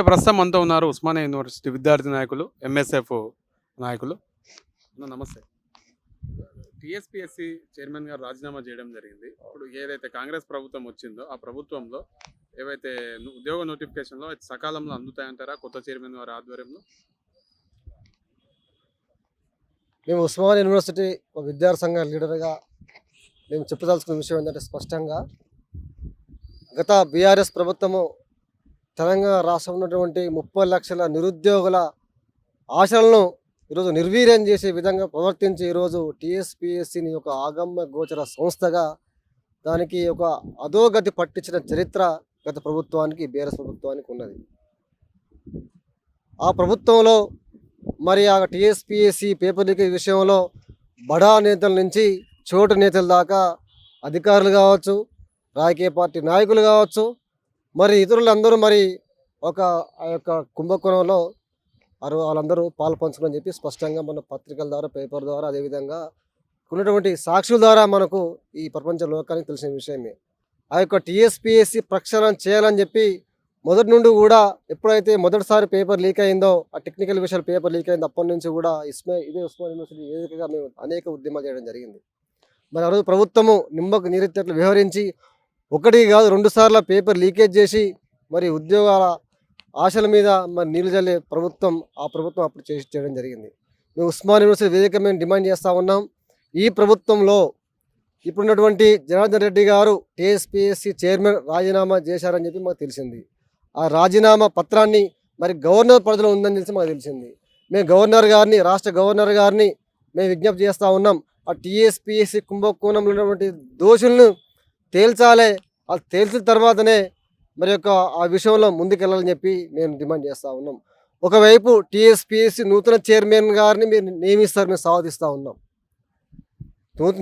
ప్రస్తుతం అంతా ఉన్నారు ఉస్మానియా యూనివర్సిటీ విద్యార్థి నాయకులు, ఎంఎస్ఎఫ్ నాయకులు. నమస్తే. టీఎస్పీఎస్సీ చైర్మన్ గారు రాజీనామా చేయడం జరిగింది. ఇప్పుడు ఏదైతే కాంగ్రెస్ ప్రభుత్వం వచ్చిందో ఆ ప్రభుత్వంలో ఏవైతే ఉద్యోగ నోటిఫికేషన్లో సకాలంలో అందుతాయంటారా కొత్త చైర్మన్ గారి ఆధ్వర్యంలో? మేము ఉస్మానియా యూనివర్సిటీ ఒక విద్యార్థి సంఘ లీడర్గా మేము చెప్పదలుచుకున్న విషయం ఏంటంటే, స్పష్టంగా గత బీఆర్ఎస్ ప్రభుత్వము తెలంగాణ రాష్ట్రంలో ఉన్నటువంటి 30 లక్షల నిరుద్యోగుల ఆశలను ఈరోజు నిర్వీర్యం చేసే విధంగా ప్రవర్తించి ఈరోజు టీఎస్పీఎస్సీని ఒక ఆగమ్య గోచర సంస్థగా దానికి ఒక అధోగతి పట్టించిన చరిత్ర గత ప్రభుత్వానికి, బీఆర్ఎస్ ప్రభుత్వానికి ఉన్నది. ఆ ప్రభుత్వంలో మరి ఆ టీఎస్పీఎస్సీ పేపర్ లీకేజ్ విషయంలో బడా నేతల నుంచి చోటు నేతల దాకా అధికారులు కావచ్చు, రాజకీయ పార్టీ నాయకులు కావచ్చు, మరి ఇతరులందరూ మరి ఒక ఆ యొక్క కుంభకోణంలో వాళ్ళందరూ పాలు పంచుకోని చెప్పి స్పష్టంగా మన పత్రికల ద్వారా, పేపర్ ద్వారా, అదేవిధంగా ఉన్నటువంటి సాక్షుల ద్వారా మనకు ఈ ప్రపంచ లోకానికి తెలిసిన విషయమే. ఆ యొక్క టీఎస్పీఎస్సీ ప్రక్షాళన చేయాలని చెప్పి మొదటి నుండి కూడా ఎప్పుడైతే మొదటిసారి పేపర్ లీక్ అయిందో, ఆ టెక్నికల్ విషయాలు పేపర్ లీక్ అయిందో అప్పటి నుంచి కూడా ఇదే ఉస్మానియా యూనివర్సిటీ వేదికగా మేము అనేక ఉద్యమాలు చేయడం జరిగింది. మరి ఆ రోజు ప్రభుత్వము నిమ్మకు నీరెత్తట్లు వ్యవహరించి ఒకటి కాదు 2 సార్లు పేపర్ లీకేజ్ చేసి మరి ఉద్యోగాల ఆశల మీద మరి నీళ్లు చల్లే ప్రభుత్వం అప్పుడు చేయడం జరిగింది. మేము ఉస్మానియా యూనివర్సిటీ వేదిక మేము డిమాండ్ చేస్తూ ఉన్నాం. ఈ ప్రభుత్వంలో ఇప్పుడున్నటువంటి జనార్దన్ రెడ్డి గారు టీఎస్పీఎస్సీ చైర్మన్ రాజీనామా చేశారని చెప్పి మాకు తెలిసింది. ఆ రాజీనామా పత్రాన్ని మరి గవర్నర్ పరిధిలో ఉందని తెలిసి మాకు తెలిసింది. మేము గవర్నర్ గారిని, రాష్ట్ర గవర్నర్ గారిని మేము విజ్ఞప్తి చేస్తూ ఉన్నాం. ఆ టీఎస్పీఎస్సీ కుంభకోణంలో ఉన్నటువంటి దోషులను తేల్చాలి. అది తేల్చిన తర్వాతనే మరి యొక్క ఆ విషయంలో ముందుకెళ్ళాలని చెప్పి మేము డిమాండ్ చేస్తూ ఉన్నాం. ఒకవైపు టీఎస్పీఎస్సీ నూతన చైర్మన్ గారిని మీరు నియమిస్తారు, మేము స్వాగతిస్తూ ఉన్నాం.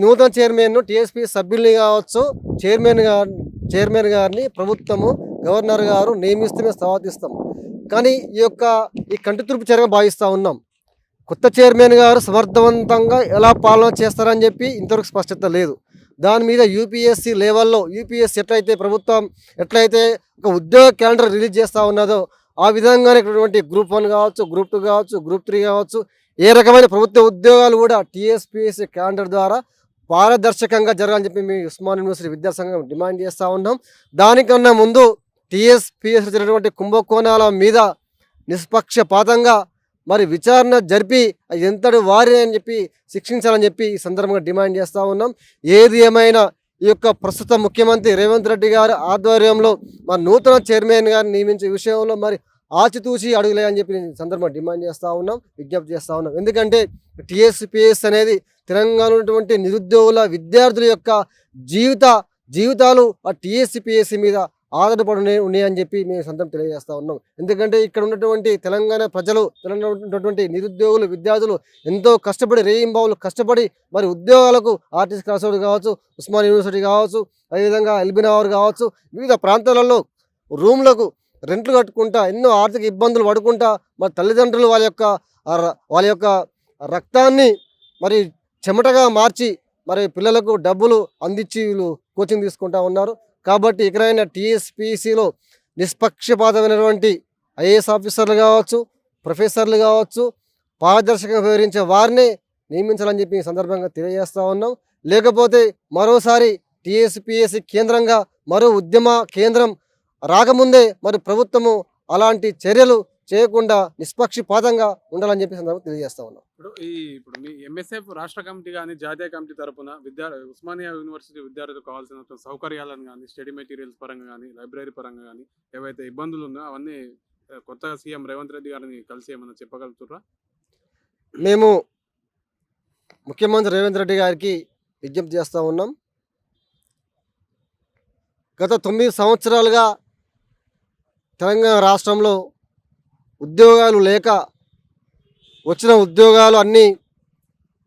నూతన చైర్మన్ను టీఎస్పీఎస్సీ సభ్యుల్ని కావచ్చు, చైర్మన్ గారిని ప్రభుత్వము, గవర్నర్ గారు నియమిస్తే మేము స్వాగతిస్తాం. కానీ ఈ కంటితుడుపు చర్యగా భావిస్తూ ఉన్నాం. కొత్త చైర్మన్ గారు సమర్థవంతంగా ఎలా పాలన చేస్తారని చెప్పి ఇంతవరకు స్పష్టత లేదు. దాని మీద యూపీఎస్సీ లెవెల్లో ప్రభుత్వం ఎట్లయితే ఒక ఉద్యోగ క్యాలెండర్ రిలీజ్ చేస్తూ ఉన్నదో ఆ విధంగానే గ్రూప్ 1 కావచ్చు, గ్రూప్ 2 కావచ్చు, గ్రూప్ 3 కావచ్చు, ఏ రకమైన ప్రభుత్వ ఉద్యోగాలు కూడా టీఎస్పీఎస్సీ క్యాలెండర్ ద్వారా పారదర్శకంగా జరగాలని చెప్పి మేము ఉస్మానియా యూనివర్సిటీ విద్యార్థి సంఘం డిమాండ్ చేస్తూ ఉన్నాం. దానికన్నా ముందు టీఎస్పీఎస్సీ జరిగినటువంటి కుంభకోణాల మీద నిష్పక్షపాతంగా మరి విచారణ జరిపి ఎంతటి వారి అని చెప్పి శిక్షించాలని చెప్పి ఈ సందర్భంగా డిమాండ్ చేస్తూ ఉన్నాం. ఏది ఏమైనా ఈ యొక్క ప్రస్తుత ముఖ్యమంత్రి రేవంత్ రెడ్డి గారి ఆధ్వర్యంలో మరి నూతన చైర్మన్ గారిని నియమించే విషయంలో మరి ఆచితూచి అడుగులే అని చెప్పి సందర్భంగా డిమాండ్ చేస్తూ ఉన్నాం, విజ్ఞప్తి చేస్తూ ఉన్నాం. ఎందుకంటే టీఎస్పీఎస్ అనేది తెలంగాణలో ఉన్నటువంటి నిరుద్యోగుల, విద్యార్థుల యొక్క జీవితాలు ఆ టీఎస్పీఎస్సీ మీద ఆధారపడి ఉన్నాయని చెప్పి మేము సందర్భం తెలియజేస్తూ ఉన్నాం. ఎందుకంటే ఇక్కడ ఉన్నటువంటి తెలంగాణ ప్రజలు, తెలంగాణ ఉన్నటువంటి నిరుద్యోగులు, విద్యార్థులు ఎంతో కష్టపడి, రేయింబావులు కష్టపడి మరి ఉద్యోగాలకు ఆర్టీసీ క్లాస్ రోడ్ కావచ్చు, ఉస్మానియా యూనివర్సిటీ కావచ్చు, అదేవిధంగా ఎల్బీ నగర్ కావచ్చు, వివిధ ప్రాంతాలలో రూమ్లకు రెంట్లు కట్టుకుంటా ఎన్నో ఆర్థిక ఇబ్బందులు పడుకుంటా మరి తల్లిదండ్రులు వాళ్ళ యొక్క రక్తాన్ని మరి చెమటగా మార్చి మరి పిల్లలకు డబ్బులు అందించి వీళ్ళు కోచింగ్ తీసుకుంటా ఉన్నారు. కాబట్టి ఇకనైనా టీఎస్పీసీలో నిష్పక్షపాతమైనటువంటి ఐఏఎస్ ఆఫీసర్లు కావచ్చు, ప్రొఫెసర్లు కావచ్చు, పారదర్శకంగా వివరించే వారిని నియమించాలని చెప్పి ఈ సందర్భంగా తెలియజేస్తూ ఉన్నాం. లేకపోతే మరోసారి టీఎస్పీఎస్సీ కేంద్రంగా మరో ఉద్యమ కేంద్రం రాకముందే మరి ప్రభుత్వము అలాంటి చర్యలు చేయకుండా నిష్పక్షపాతంగా ఉండాలని చెప్పి సందర్భంగా తెలియజేస్తూ ఉన్నాం. ఇప్పుడు మీ ఎంఎస్ఎఫ్ రాష్ట్ర కమిటీ కానీ జాతీయ కమిటీ తరఫున ఉస్మానియా యూనివర్సిటీ విద్యార్థులకు కావాల్సిన సౌకర్యాలను కానీ, స్టడీ మెటీరియల్స్ పరంగా కానీ, లైబ్రరీ పరంగా కానీ ఏవైతే ఇబ్బందులు ఉన్నాయో అవన్నీ కొత్తగా సీఎం రేవంత్ రెడ్డి గారిని కలిసి ఏమన్నా చెప్పగలుగుతారా? మేము ముఖ్యమంత్రి రేవంత్ రెడ్డి గారికి విజ్ఞప్తి చేస్తూ ఉన్నాం. గత 9 సంవత్సరాలుగా తెలంగాణ రాష్ట్రంలో ఉద్యోగాలు లేక వచ్చిన ఉద్యోగాలు అన్నీ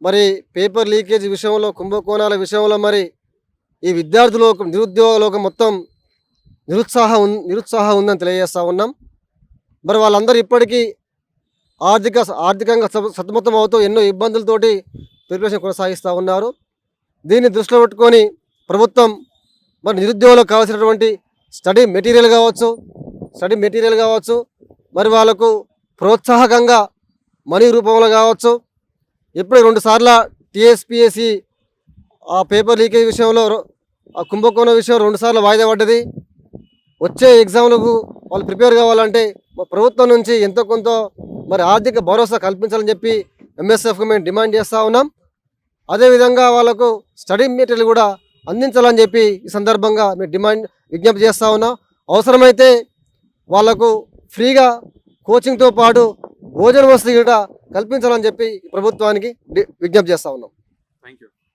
మరి పేపర్ లీకేజ్ విషయంలో, కుంభకోణాల విషయంలో మరి ఈ విద్యార్థి లోకం, నిరుద్యోగ లోకం మొత్తం నిరుత్సాహం ఉందని తెలియజేస్తూ ఉన్నాం. మరి వాళ్ళందరూ ఇప్పటికీ ఆర్థికంగా సతమతం అవుతూ ఎన్నో ఇబ్బందులతోటి ప్రిపరేషన్ కొనసాగిస్తూ ఉన్నారు. దీన్ని దృష్టిలో పెట్టుకొని ప్రభుత్వం మరి నిరుద్యోగులకు కావాల్సినటువంటి స్టడీ మెటీరియల్ కావచ్చు, మరి వాళ్ళకు ప్రోత్సాహకంగా మనీ రూపంలో కావచ్చు, ఇప్పుడు 2 సార్ల టీఎస్పీఎస్సి ఆ పేపర్ లీకేజ్ విషయంలో ఆ కుంభకోణం విషయం 2 సార్లు వాయిదా పడ్డది. వచ్చే ఎగ్జామ్లకు వాళ్ళు ప్రిపేర్ కావాలంటే ప్రభుత్వం నుంచి ఎంతో కొంత మరి ఆర్థిక భరోసా కల్పించాలని చెప్పి ఎంఎస్ఎఫ్కి మేము డిమాండ్ చేస్తూ ఉన్నాం. అదేవిధంగా వాళ్ళకు స్టడీ మెటీరియల్ కూడా అందించాలని చెప్పి ఈ సందర్భంగా మేము విజ్ఞప్తి చేస్తూ ఉన్నాం. అవసరమైతే వాళ్ళకు ఫ్రీగా కోచింగ్తో పాటు భోజన వసతి కూడా కల్పించాలని చెప్పి ప్రభుత్వానికి విజ్ఞప్తి చేస్తూ ఉన్నాం. Thank you.